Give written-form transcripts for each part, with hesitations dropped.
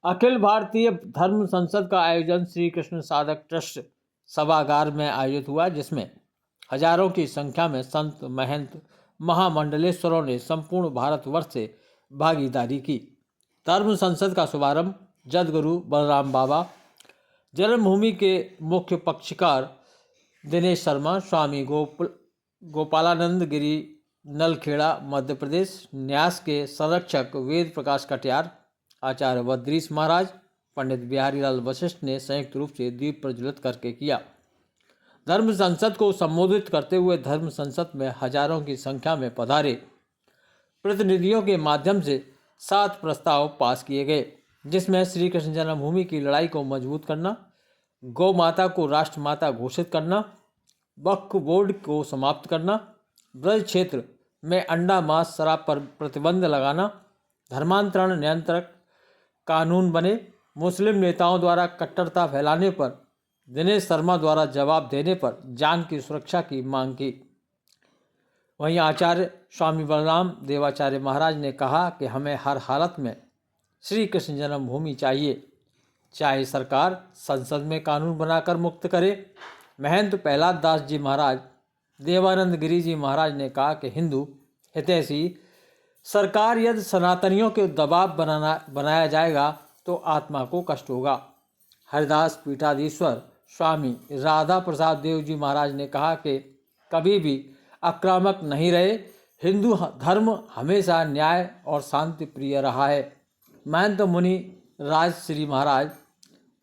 अखिल भारतीय धर्म संसद का आयोजन श्री कृष्ण साधक ट्रस्ट सभागार में आयोजित हुआ, जिसमें हजारों की संख्या में संत, महंत, महामंडलेश्वरों ने संपूर्ण भारतवर्ष से भागीदारी की। धर्म संसद का शुभारंभ जदगुरु बलराम बाबा, जन्मभूमि के मुख्य पक्षकार दिनेश शर्मा, स्वामी गोपालानंद गिरी नलखेड़ा मध्य प्रदेश, न्यास के संरक्षक वेद प्रकाश कटियार, आचार्य बद्रीश महाराज, पंडित बिहारी लाल वशिष्ठ ने संयुक्त रूप से दीप प्रज्वलित करके किया। धर्म संसद को संबोधित करते हुए धर्म संसद में हजारों की संख्या में पधारे प्रतिनिधियों के माध्यम से 7 प्रस्ताव पास किए गए, जिसमें श्री कृष्ण जन्मभूमि की लड़ाई को मजबूत करना, गौ माता को राष्ट्रमाता घोषित करना, वक्फ बोर्ड को समाप्त करना, ब्रज क्षेत्र में अंडा मांस शराब पर प्रतिबंध लगाना, धर्मांतरण नियंत्रक कानून बने, मुस्लिम नेताओं द्वारा कट्टरता फैलाने पर दिनेश शर्मा द्वारा जवाब देने पर जान की सुरक्षा की मांग की। वहीं आचार्य स्वामी बलराम देवाचार्य महाराज ने कहा कि हमें हर हालत में श्री कृष्ण जन्मभूमि चाहिए, चाहे सरकार संसद में कानून बनाकर मुक्त करे। महंत प्रहलाद दास जी महाराज, देवानंद गिरी जी महाराज ने कहा कि हिंदू हितैषी सरकार यदि सनातनियों के दबाव बनाया जाएगा तो आत्मा को कष्ट होगा। हरिदास पीठाधीश्वर स्वामी राधा प्रसाद देव जी महाराज ने कहा कि कभी भी आक्रामक नहीं रहे, हिंदू धर्म हमेशा न्याय और शांति प्रिय रहा है। महंत मुनि राजश्री महाराज,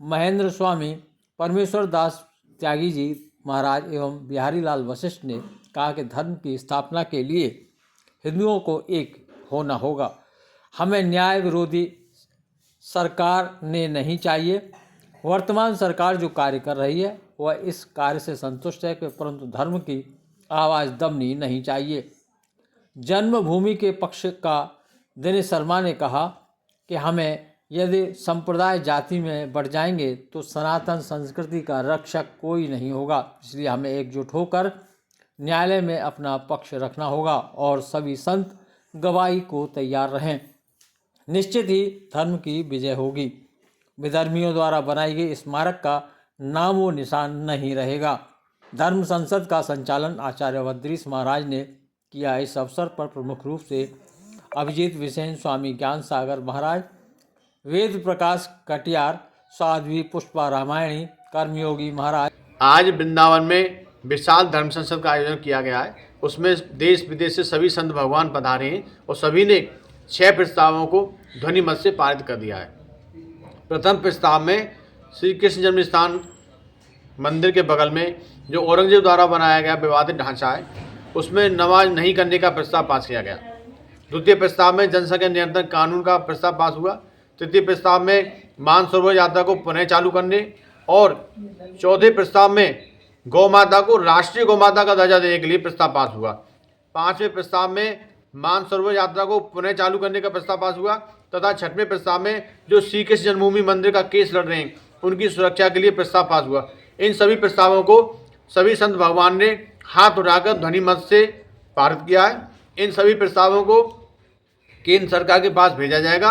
महेंद्र स्वामी, परमेश्वर दास त्यागी जी महाराज एवं बिहारी लाल वशिष्ठ ने कहा कि धर्म की स्थापना के लिए हिंदुओं को एक होना होगा। हमें न्याय विरोधी सरकार ने नहीं चाहिए। वर्तमान सरकार जो कार्य कर रही है वह इस कार्य से संतुष्ट है कि परंतु धर्म की आवाज़ दबनी नहीं चाहिए। जन्मभूमि के पक्ष का दिनेश शर्मा ने कहा कि हमें यदि संप्रदाय जाति में बढ़ जाएंगे तो सनातन संस्कृति का रक्षक कोई नहीं होगा, इसलिए हमें एकजुट होकर न्यायालय में अपना पक्ष रखना होगा और सभी संत गवाही को तैयार रहें। निश्चित ही धर्म की विजय होगी। विधर्मियों द्वारा बनाई गई स्मारक का नाम व निशान नहीं रहेगा। धर्म संसद का संचालन आचार्य बद्रीश महाराज ने किया। इस अवसर पर प्रमुख रूप से अभिजीत विसेन स्वामी ज्ञान सागर महाराज, वेद प्रकाश कटियार, साध्वी पुष्पा रामायणी, कर्मयोगी महाराज। आज वृंदावन में विशाल धर्म संसद का आयोजन किया गया है। उसमें देश विदेश से सभी संत भगवान पधारे हैं और सभी ने 6 प्रस्तावों को ध्वनि मत से पारित कर दिया है। प्रथम प्रस्ताव में श्री कृष्ण जन्म स्थान मंदिर के बगल में जो औरंगजेब द्वारा बनाया गया विवादित ढांचा है, उसमें नमाज नहीं करने का प्रस्ताव पास किया गया। द्वितीय प्रस्ताव में जनसंख्या नियंत्रण कानून का प्रस्ताव पास हुआ। तृतीय प्रस्ताव में मानसरोवर यात्रा को पुनः चालू करने और चौथे प्रस्ताव में गौ माता को राष्ट्रीय गौ माता का दर्जा देने के लिए प्रस्ताव पास हुआ। पांचवें प्रस्ताव में मानसरोवर यात्रा को पुनः चालू करने का प्रस्ताव पास हुआ तथा छठवें प्रस्ताव में जो श्री कृष्ण जन्मभूमि मंदिर का केस लड़ रहे हैं उनकी सुरक्षा के लिए प्रस्ताव पास हुआ। इन सभी प्रस्तावों को सभी संत भगवान ने हाथ उठाकर ध्वनि मत से पारित किया है। इन सभी प्रस्तावों को केंद्र सरकार के पास भेजा जाएगा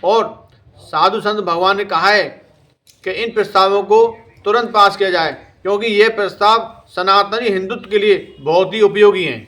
और साधु संत भगवान ने कहा है कि इन प्रस्तावों को तुरंत पास किया जाए, क्योंकि ये प्रस्ताव सनातनी हिंदुत्व के लिए बहुत ही उपयोगी हैं।